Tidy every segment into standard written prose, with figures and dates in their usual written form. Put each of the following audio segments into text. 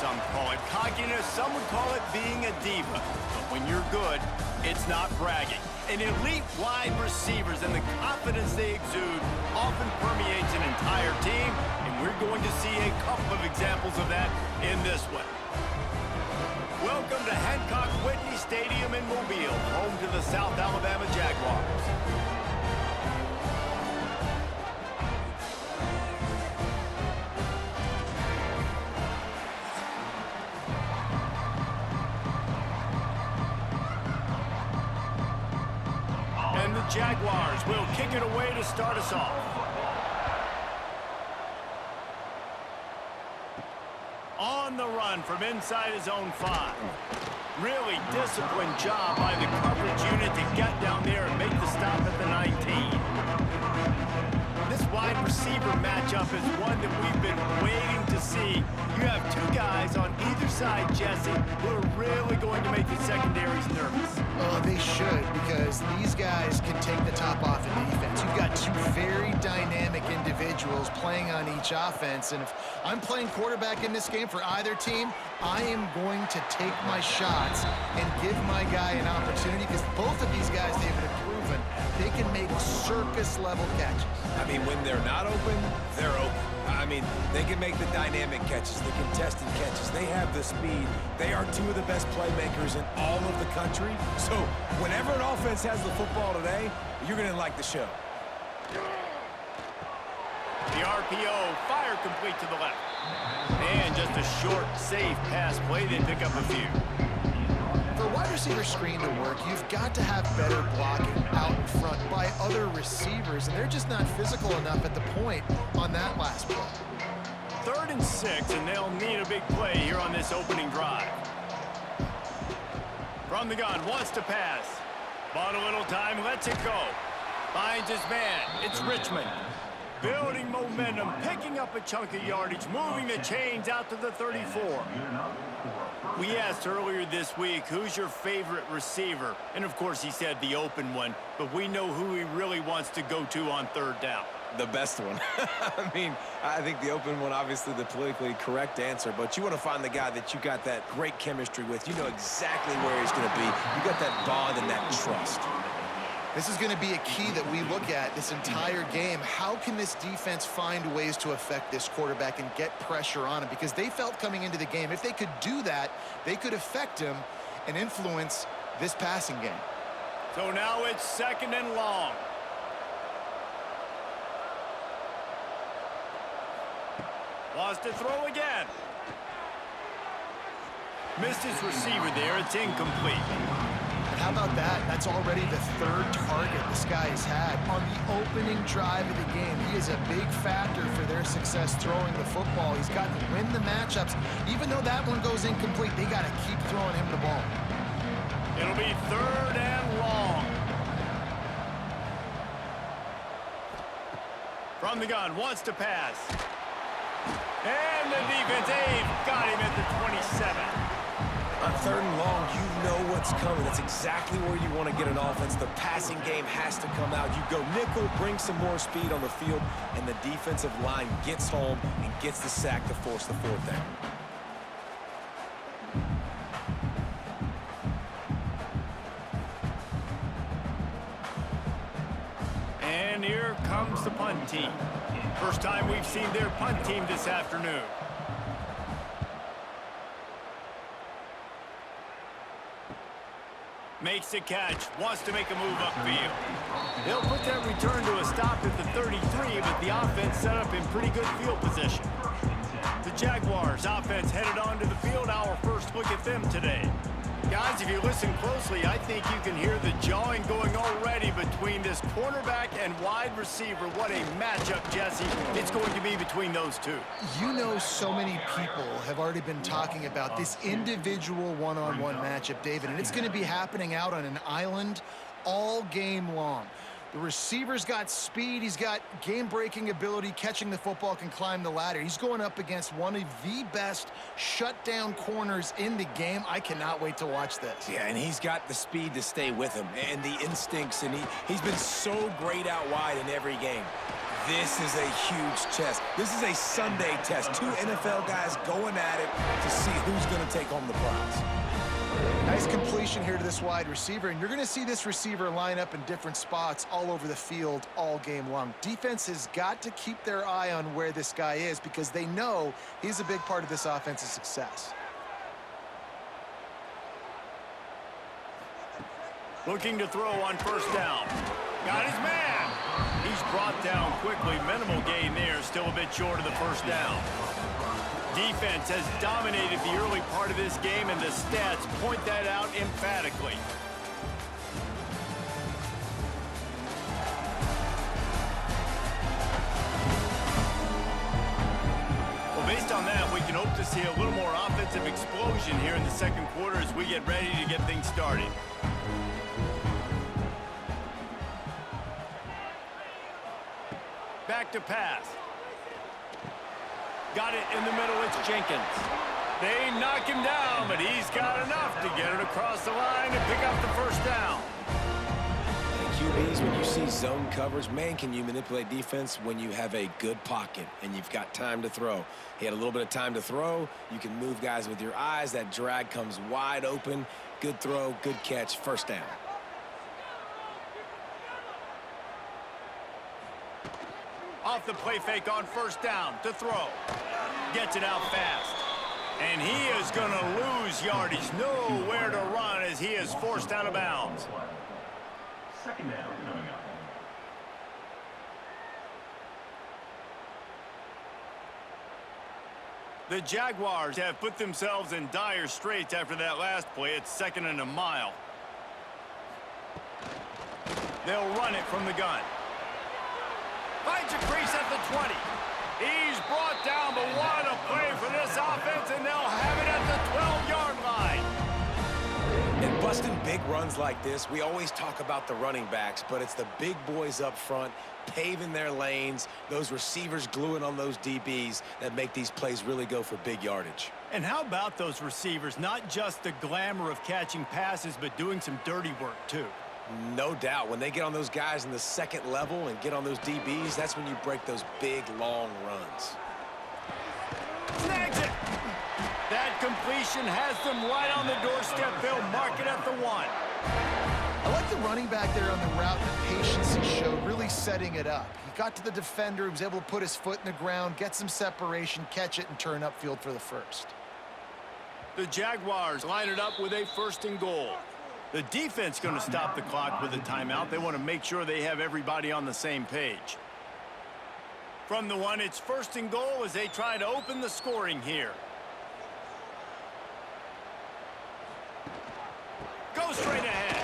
some call it. Cockiness, some would call it being a diva. But when you're good, it's not bragging. An elite wide receivers and the confidence they exude often permeates an entire team, and we're going to see a couple of examples of that in this one. Welcome to Hancock-Whitney Stadium in Mobile, home to the South Alabama Jaguars. And the Jaguars will kick it away to start us off. On the run from inside his own 5. Really disciplined job by the coverage unit to get down there and make the stop at the 19. This wide receiver matchup is one that we've been waiting to see. You have two guys on either side, Jesse, who are really going to make the secondaries nervous. Oh, they should, because these guys can take the top off in defense. You've got two very dynamic individuals playing on each offense, and if I'm playing quarterback in this game for either team, I am going to take my shots and give my guy an opportunity, because both of these guys, they've been proven they can make circus-level catches. I mean, when they're not open, they're open. I mean, they can make the dynamic catches, the contested catches. They have the speed. They are two of the best playmakers in all of the country. So whenever an offense has the football today, you're going to like the show. The RPO, fire complete to the left. And just a short, safe pass play. They pick up a few. For a wide receiver screen to work, you've got to have better blocking out in front by other receivers, and they're just not physical enough at the point on that last play. 3rd and 6, and they'll need a big play here on this opening drive. From the gun, wants to pass. Bought a little time, lets it go. Finds his man. It's Richmond. Building momentum, picking up a chunk of yardage, moving the chains out to the 34. We asked earlier this week, who's your favorite receiver? And of course he said the open one, but we know who he really wants to go to on 3rd down. The best one. I mean, I think the open one, obviously the politically correct answer, but you want to find the guy that you got that great chemistry with. You know exactly where he's going to be. You got that bond and that trust. This is going to be a key that we look at this entire game. How can this defense find ways to affect this quarterback and get pressure on him? Because they felt coming into the game, if they could do that, they could affect him and influence this passing game. So now it's 2nd and long. Wants to throw again. Missed his receiver there. It's incomplete. How about that? That's already the 3rd target this guy has had on the opening drive of the game. He is a big factor for their success throwing the football. He's got to win the matchups. Even though that one goes incomplete, they got to keep throwing him the ball. It'll be 3rd and long. From the gun, wants to pass. And the defense, got him at the 27. On 3rd and long, you know what's coming. That's exactly where you want to get an offense. The passing game has to come out. You go nickel, bring some more speed on the field, and the defensive line gets home and gets the sack to force the 4th down. And here comes the punt team. First time we've seen their punt team this afternoon. Makes the catch, wants to make a move upfield. He'll put that return to a stop at the 33, but the offense set up in pretty good field position. The Jaguars offense headed onto the field. Our first look at them today. Guys, if you listen closely, I think you can hear the jawing going already between this cornerback and wide receiver. What a matchup, Jesse, it's going to be between those two. You know, so many people have already been talking about this individual one-on-one matchup, David, and it's going to be happening out on an island all game long. The receiver's got speed, he's got game-breaking ability, catching the football, can climb the ladder. He's going up against one of the best shutdown corners in the game. I cannot wait to watch this. Yeah, and he's got the speed to stay with him and the instincts, and he's been so great out wide in every game. This is a huge test. This is a Sunday test. Two NFL guys going at it to see who's going to take home the prize. Nice completion here to this wide receiver, and you're going to see this receiver line up in different spots all over the field all game long. Defense has got to keep their eye on where this guy is because they know he's a big part of this offense's success. Looking to throw on first down. Got his man. He's brought down quickly. Minimal gain there. Still a bit short of the first down. Defense has dominated the early part of this game, and the stats point that out emphatically. Well, based on that, we can hope to see a little more offensive explosion here in the second quarter as we get ready to get things started. Back to pass. Got it in the middle, it's Jenkins. They knock him down, but he's got enough to get it across the line and pick up the first down. QBs, when you see zone coverage, man, can you manipulate defense when you have a good pocket and you've got time to throw. He had a little bit of time to throw. You can move guys with your eyes. That drag comes wide open. Good throw, good catch, first down. Off the play fake on first down to throw. Gets it out fast. And he is going to lose yardage. Nowhere to run as he is forced out of bounds. Second down coming up. The Jaguars have put themselves in dire straits after that last play. It's 2nd and a mile. They'll run it from the gun. Finds a crease at the 20. He's brought down, but what a play for this offense, and they'll have it at the 12-yard line. And busting big runs like this, we always talk about the running backs, but it's the big boys up front, paving their lanes, those receivers gluing on those DBs that make these plays really go for big yardage. And how about those receivers? Not just the glamour of catching passes, but doing some dirty work, too. No doubt. When they get on those guys in the second level and get on those DBs, that's when you break those big, long runs. Snags it! That completion has them right on the doorstep. They'll mark it at the 1. I like the running back there on the route, the patience he showed, really setting it up. He got to the defender, he was able to put his foot in the ground, get some separation, catch it, and turn upfield for the first. The Jaguars line it up with a 1st and goal. The defense going to stop the clock with a timeout. They want to make sure they have everybody on the same page. From the 1, it's 1st and goal as they try to open the scoring here. Go straight ahead.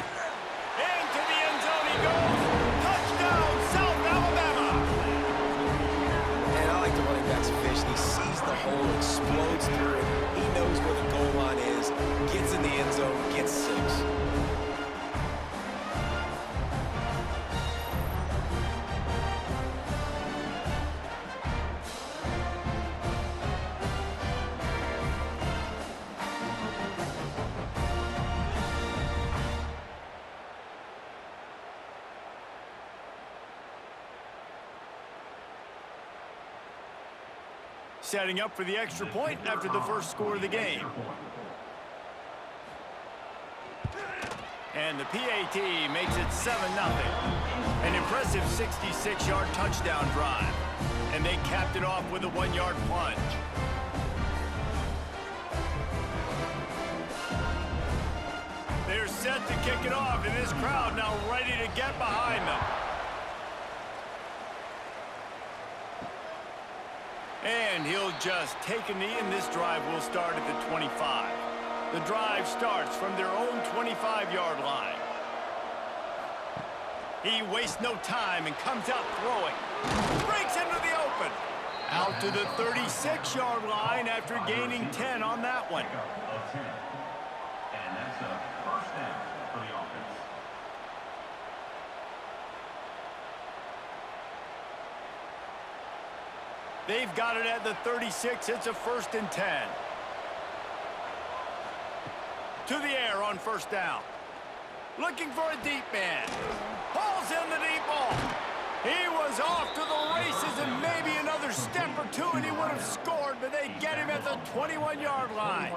Into the end zone he goes. Touchdown, South Alabama. And I like the running back's vision. He sees the hole, explodes through it. He knows where the goal line is, gets in the end zone, gets 6. Setting up for the extra point after the first score of the game. And the PAT makes it 7-0. An impressive 66-yard touchdown drive. And they capped it off with a 1-yard plunge. They're set to kick it off, and this crowd now ready to get behind them. And he'll just take a knee, and this drive will start at the 25. The drive starts from their own 25-yard line. He wastes no time and comes out throwing. Breaks into the open. Out to the 36-yard line after gaining 10 on that one. Of 10. And that's a first down for the offense. They've got it at the 36. It's a 1st and 10. To the air on first down. Looking for a deep man. Hauls in the deep ball. He was off to the races, and maybe another step or two and he would have scored, but they get him at the 21-yard line.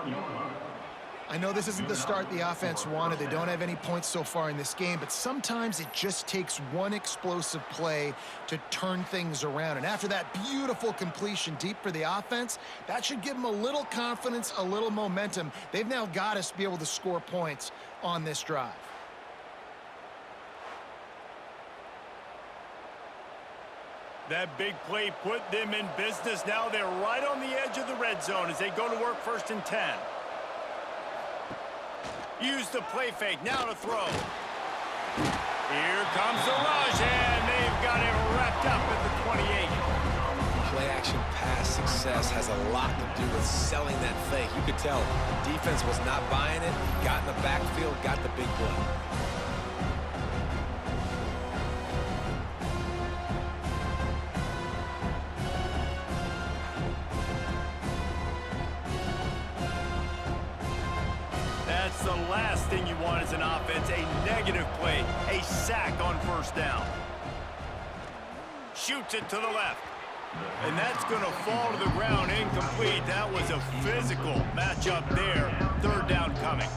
I know this isn't the start the offense wanted. They don't have any points so far in this game, but sometimes it just takes one explosive play to turn things around. And after that beautiful completion deep for the offense, that should give them a little confidence, a little momentum. They've now got us to be able to score points on this drive. That big play put them in business. Now they're right on the edge of the red zone as they go to work 1st and 10. Use the play fake, now to throw. Here comes the rush, and they've got him wrapped up at the 28. Play-action pass success has a lot to do with selling that fake. You could tell defense was not buying it, got in the backfield, got the big play. That's the last thing you want as an offense, a negative play, a sack on 1st down. Shoots it to the left. And that's going to fall to the ground incomplete. That was a physical matchup there. 3rd down coming.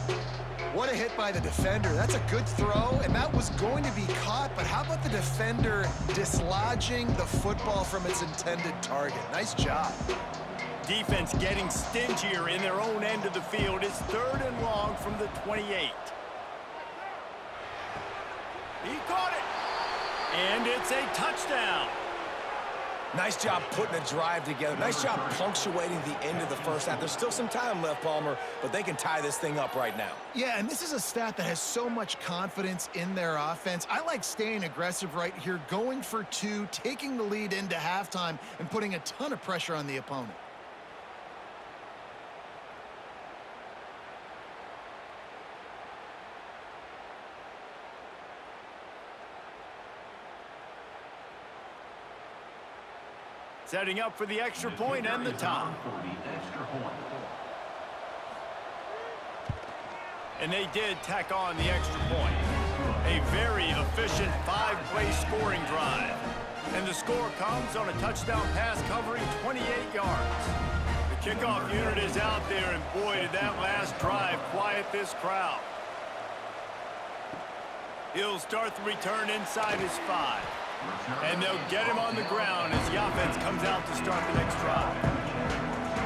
What a hit by the defender. That's a good throw, and that was going to be caught, but how about the defender dislodging the football from its intended target? Nice job. Defense getting stingier in their own end of the field. It's 3rd and long from the 28. He caught it. And it's a touchdown. Nice job putting a drive together. Nice job punctuating the end of the 1st half. There's still some time left, Palmer, but they can tie this thing up right now. Yeah, and this is a stat that has so much confidence in their offense. I like staying aggressive right here, going for 2, taking the lead into halftime, and putting a ton of pressure on the opponent. Setting up for the extra point and the tie. And they did tack on the extra point. A very efficient 5-play scoring drive. And the score comes on a touchdown pass covering 28 yards. The kickoff unit is out there, and boy, did that last drive quiet this crowd. He'll start the return inside his 5. And they'll get him on the ground as the offense comes out to start the next drive.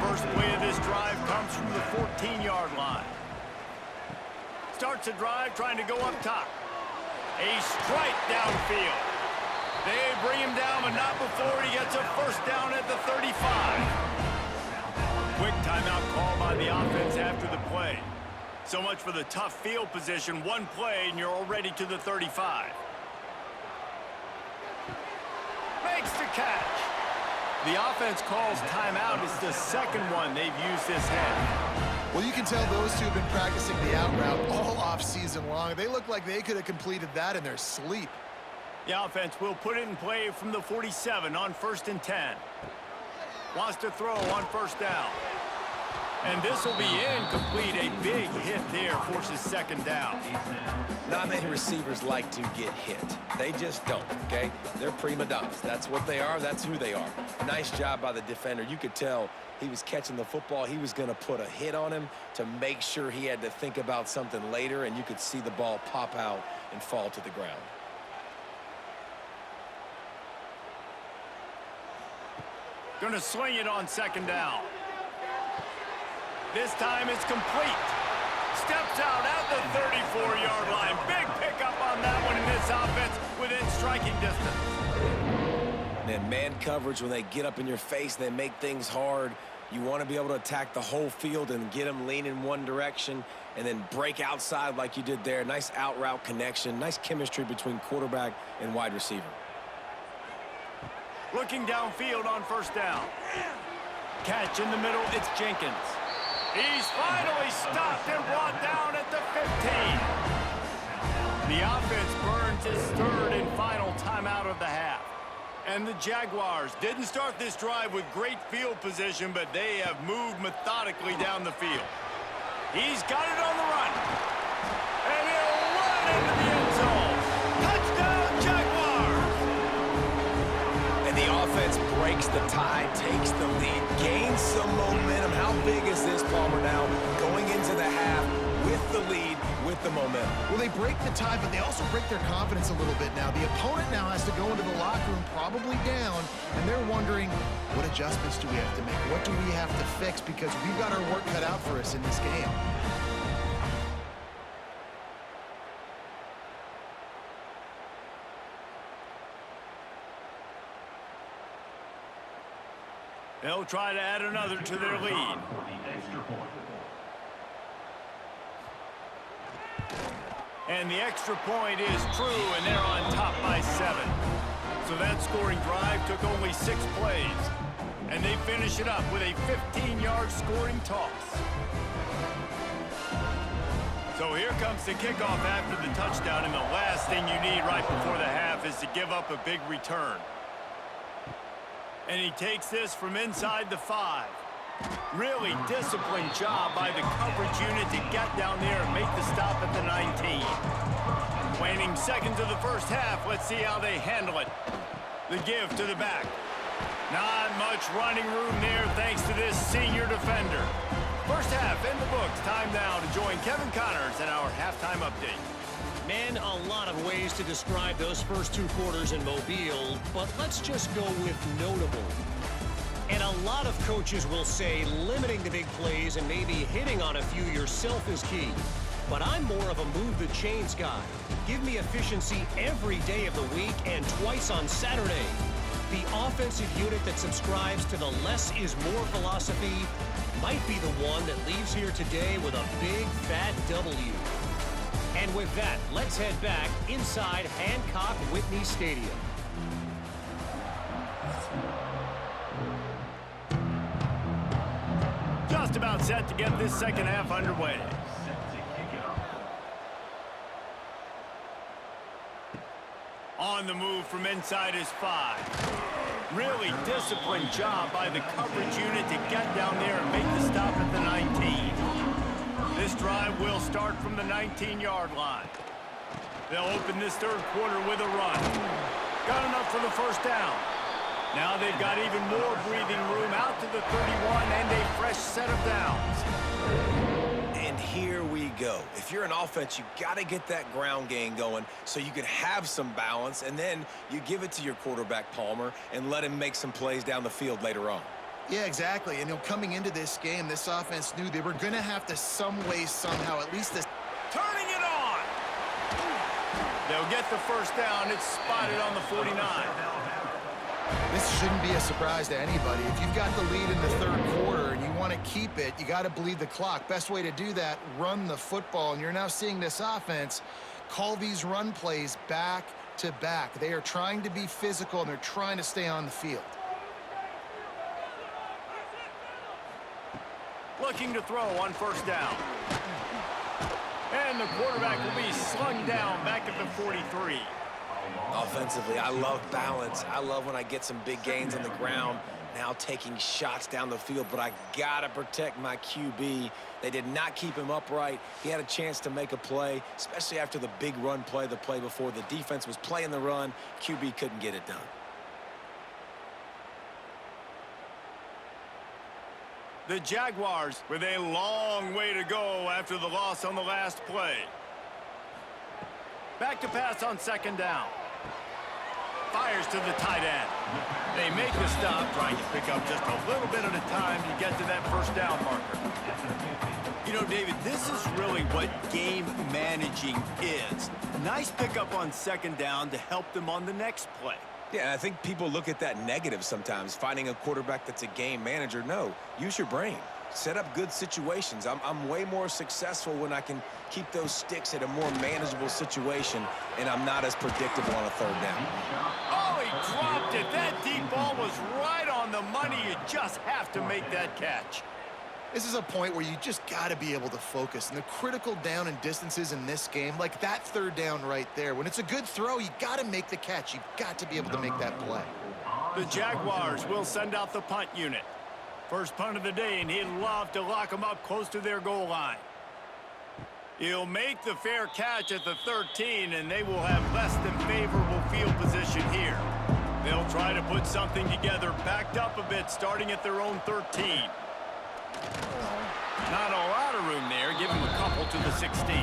First play of this drive comes from the 14-yard line. Starts the drive trying to go up top. A strike downfield. They bring him down, but not before he gets a 1st down at the 35. Quick timeout call by the offense after the play. So much for the tough field position. One play, and you're already to the 35. Makes the catch. The offense calls timeout. It's the 2nd one they've used this half. Well, you can tell those two have been practicing the out route all off-season long. They look like they could have completed that in their sleep. The offense will put it in play from the 47 on 1st and 10. Wants to throw on 1st down. And this will be incomplete. A big hit there forces 2nd down. Not many receivers like to get hit. They just don't, okay? They're prima donnas. That's what they are. That's who they are. Nice job by the defender. You could tell he was catching the football. He was going to put a hit on him to make sure he had to think about something later, and you could see the ball pop out and fall to the ground. Going to swing it on 2nd down. This time it's complete. Steps out at the 34-yard line. Big pickup on that one in this offense within striking distance. Man, man coverage, when they get up in your face, they make things hard. You want to be able to attack the whole field and get them leaning one direction and then break outside like you did there. Nice out route connection. Nice chemistry between quarterback and wide receiver. Looking downfield on 1st down. Catch in the middle, it's Jenkins. He's finally stopped and brought down at the 15. The offense burns his 3rd and final timeout of the half. And the Jaguars didn't start this drive with great field position, but they have moved methodically down the field. He's got it on the run. And he'll run into the end zone. Touchdown, Jaguars! breaks the tie, takes the lead, gains some momentum. How big is this, Palmer, now going into the half with the lead, with the momentum? Well, they break the tie, but they also break their confidence a little bit now. The opponent now has to go into the locker room probably down, and they're wondering, what adjustments do we have to make? What do we have to fix? Because we've got our work cut out for us in this game. They'll try to add another to their lead. For the extra point. And the extra point is true, and they're on top by 7. So that scoring drive took only 6 plays. And they finish it up with a 15-yard scoring toss. So here comes the kickoff after the touchdown, and the last thing you need right before the half is to give up a big return. And he takes this from inside the 5. Really disciplined job by the coverage unit to get down there and make the stop at the 19. Waning seconds of the first half. Let's see how they handle it. The give to the back. Not much running room there thanks to this senior defender. First half in the books. Time now to join Kevin Connors in our halftime update. Man, a lot of ways to describe those first 2 quarters in Mobile, but let's just go with notable. And a lot of coaches will say limiting the big plays and maybe hitting on a few yourself is key. But I'm more of a move the chains guy. Give me efficiency every day of the week and twice on Saturday. The offensive unit that subscribes to the less is more philosophy might be the one that leaves here today with a big fat W. And with that, let's head back inside Hancock Whitney Stadium. Just about set to get this second half underway. Set to kick it off. On the move from inside his 5. Really disciplined job by the coverage unit to get down there and make the stop at the 19. This drive will start from the 19-yard line. They'll open this third quarter with a run. Got enough for the first down. Now they've got even more breathing room out to the 31 and a fresh set of downs. And here we go. If you're an offense, you got to get that ground game going so you can have some balance, and then you give it to your quarterback, Palmer, and let him make some plays down the field later on. Yeah, exactly. And coming into this game, this offense knew they were going to have to some way, somehow, at least this. Turning it on. They'll get the first down. It's spotted on the 49. This shouldn't be a surprise to anybody. If you've got the lead in the third quarter and you want to keep it, you got to bleed the clock. Best way to do that, run the football. And you're now seeing this offense call these run plays back to back. They are trying to be physical, and they're trying to stay on the field. Looking to throw on first down. And the quarterback will be slung down back at the 43. Offensively, I love balance. I love when I get some big gains on the ground, now taking shots down the field, but I got to protect my QB. They did not keep him upright. He had a chance to make a play, especially after the big run play the play before. The defense was playing the run. QB couldn't get it done. The Jaguars with a long way to go after the loss on the last play. Back to pass on second down. Fires to the tight end. They make the stop, trying to pick up just a little bit at a time to get to that first down marker. You know, David, this is really what game managing is. Nice pickup on second down to help them on the next play. Yeah, I think people look at that negative sometimes, finding a quarterback that's a game manager. No, use your brain. Set up good situations. I'm way more successful when I can keep those sticks at a more manageable situation, and I'm not as predictable on a third down. Oh, he dropped it. That deep ball was right on the money. You just have to make that catch. This is a point where you just got to be able to focus. And the critical down and distances in this game, like that third down right there, when it's a good throw, you got to make the catch. You've got to be able to make that play. The Jaguars will send out the punt unit. First punt of the day, and he'd love to lock them up close to their goal line. He'll make the fair catch at the 13, and they will have less than favorable field position here. They'll try to put something together, backed up a bit, starting at their own 13. Not a lot of room there. Give them a couple to the 16.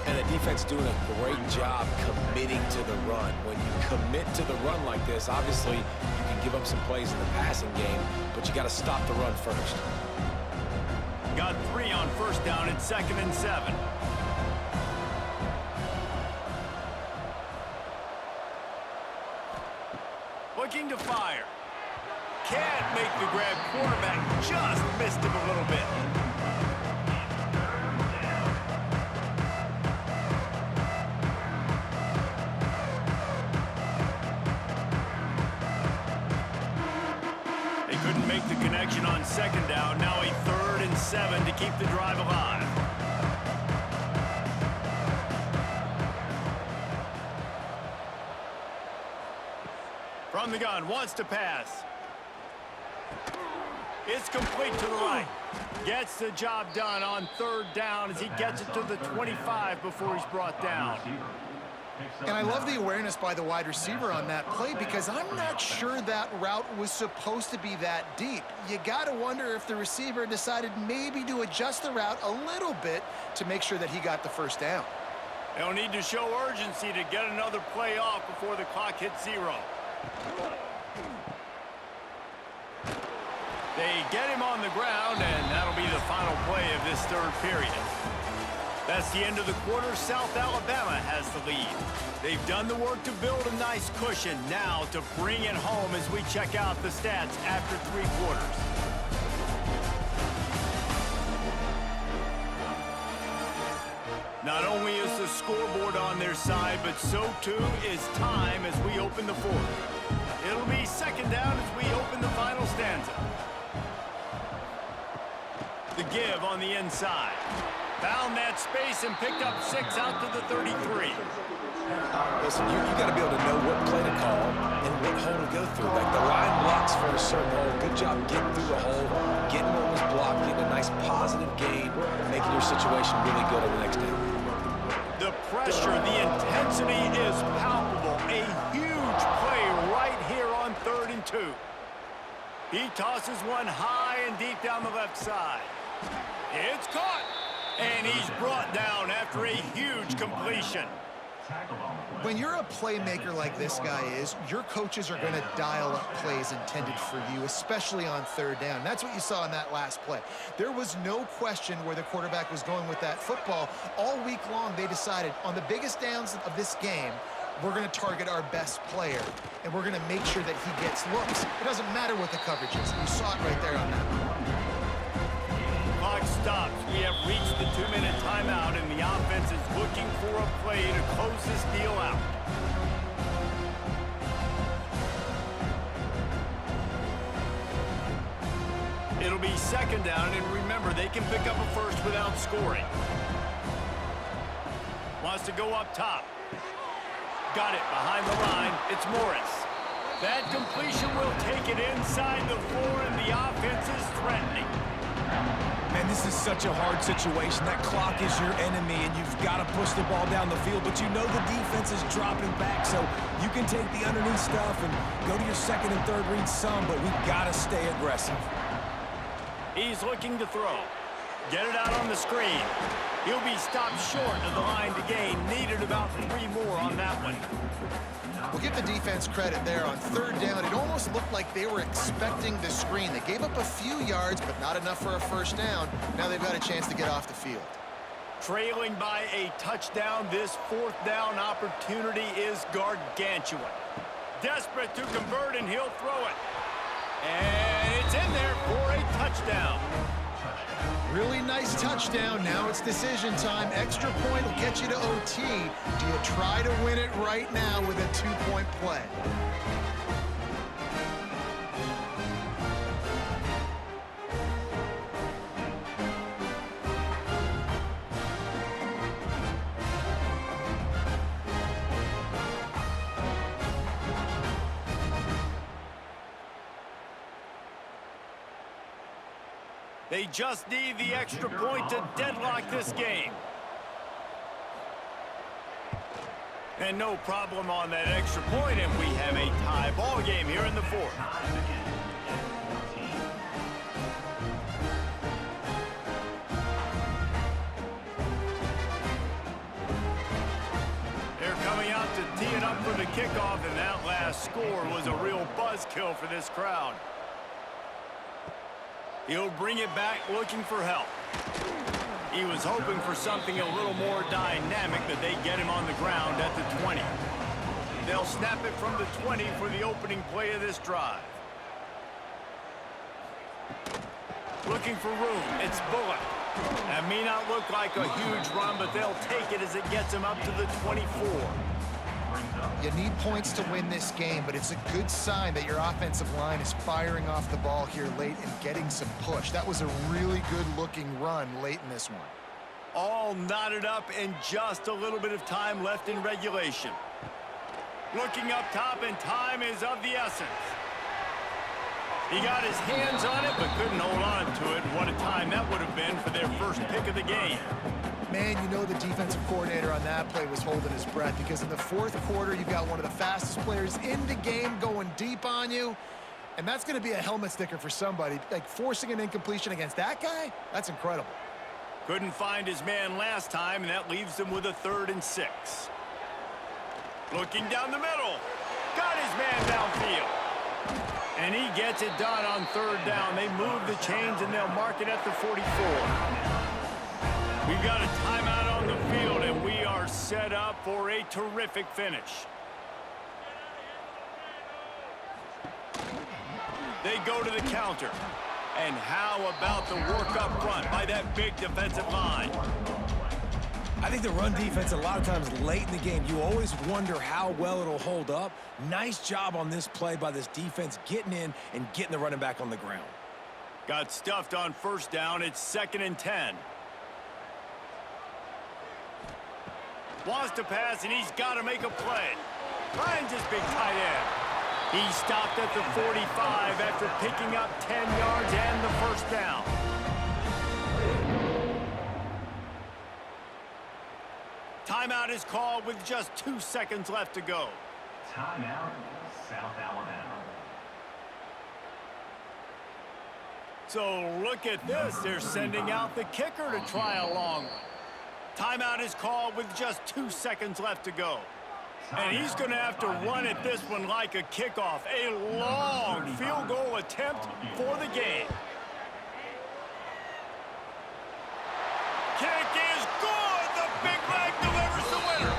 And the defense doing a great job committing to the run. When you commit to the run like this, obviously you can give up some plays in the passing game, but you got to stop the run first. Got 3 on first down and 2nd and 7. Looking to fire. Can't make the grab. Quarterback just missed him a little bit. They couldn't make the connection on 2nd down. Now a 3rd and 7 to keep the drive alive. From the gun, wants to pass. It's complete to the right. Gets the job done on 3rd down as he gets it to the 25 before he's brought down. And I love the awareness by the wide receiver on that play because I'm not sure that route was supposed to be that deep. You got to wonder if the receiver decided maybe to adjust the route a little bit to make sure that he got the 1st down. They'll need to show urgency to get another play off before the clock hits 0. They get him on the ground, and that'll be the final play of this 3rd period. That's the end of the quarter. South Alabama has the lead. They've done the work to build a nice cushion. Now to bring it home as we check out the stats after 3 quarters. Not only is the scoreboard on their side, but so too is time as we open the 4th. It'll be 2nd down as we open the final stanza. The give on the inside. Found that space and picked up 6 out to the 33. Listen, you got to be able to know what play to call and what hole to go through. Like the line blocks for a certain hole. Good job getting through the hole, getting what was blocked, getting a nice positive gain, making your situation really good on the next down. The pressure, the intensity is palpable. A huge play right here on 3rd and 2. He tosses one high and deep down the left side. It's caught. And he's brought down after a huge completion. When you're a playmaker like this guy is, your coaches are going to dial up plays intended for you, especially on 3rd down. That's what you saw in that last play. There was no question where the quarterback was going with that football. All week long, they decided on the biggest downs of this game, we're going to target our best player, and we're going to make sure that he gets looks. It doesn't matter what the coverage is. You saw it right there on that one. Clock stops. We have reached the 2-minute timeout, and the offense is looking for a play to close this deal out. It'll be 2nd down, and remember, they can pick up a 1st without scoring. Wants to go up top. Got it behind the line. It's Morris. That completion will take it inside the 4, and the offense is threatening. Man, this is such a hard situation. That clock is your enemy, and you've got to push the ball down the field, but you know the defense is dropping back, so you can take the underneath stuff and go to your 2nd and 3rd read some, but we've got to stay aggressive. He's looking to throw. Get it out on the screen. He'll be stopped short of the line to gain. Needed about 3 more on that one. We'll give the defense credit there on 3rd down. It almost looked like they were expecting the screen. They gave up a few yards, but not enough for a 1st down. Now they've got a chance to get off the field. Trailing by a touchdown, this 4th down opportunity is gargantuan. Desperate to convert, and he'll throw it. And it's in there for a touchdown. Really nice touchdown. Now it's decision time. Extra point will get you to OT. Do you try to win it right now with a 2-point play? They just need the extra point to deadlock this game. And no problem on that extra point, and we have a tie ball game here in the fourth. They're coming out to tee it up for the kickoff, and that last score was a real buzzkill for this crowd. He'll bring it back looking for help. He was hoping for something a little more dynamic, but they get him on the ground at the 20. They'll snap it from the 20 for the opening play of this drive. Looking for room. It's Bullock. That may not look like a huge run, but they'll take it as it gets him up to the 24. You need points to win this game, but it's a good sign that your offensive line is firing off the ball here late and getting some push. That was a really good-looking run late in this one. All knotted up and just a little bit of time left in regulation. Looking up top, and time is of the essence. He got his hands on it, but couldn't hold on to it. What a time that would have been for their first pick of the game. Man, you know the defensive coordinator on that play was holding his breath, because in the fourth quarter, you've got one of the fastest players in the game going deep on you, and that's going to be a helmet sticker for somebody. Like, forcing an incompletion against that guy, that's incredible. Couldn't find his man last time, and that leaves him with a 3rd and 6. Looking down the middle. Got his man downfield. And he gets it done on 3rd down. They move the chains, and they'll mark it at the 44. We've got a timeout on the field, and we are set up for a terrific finish. They go to the counter. And how about the work up front by that big defensive line? I think the run defense, a lot of times late in the game, you always wonder how well it'll hold up. Nice job on this play by this defense, getting in and getting the running back on the ground. Got stuffed on 1st down. It's 2nd and 10. Wants to pass, and he's got to make a play. Finds his big tight end. He stopped at the 45 after picking up 10 yards and the 1st down. Timeout is called with just 2 seconds left to go. Timeout, South Alabama. So look at this. They're sending out the kicker to try a long one. Timeout is called with just 2 seconds left to go. And he's going to have to run at this one like a kickoff. A long field goal attempt for the game. Kick is good. The big leg delivers the winner.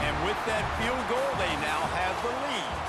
And with that field goal, they now have the lead.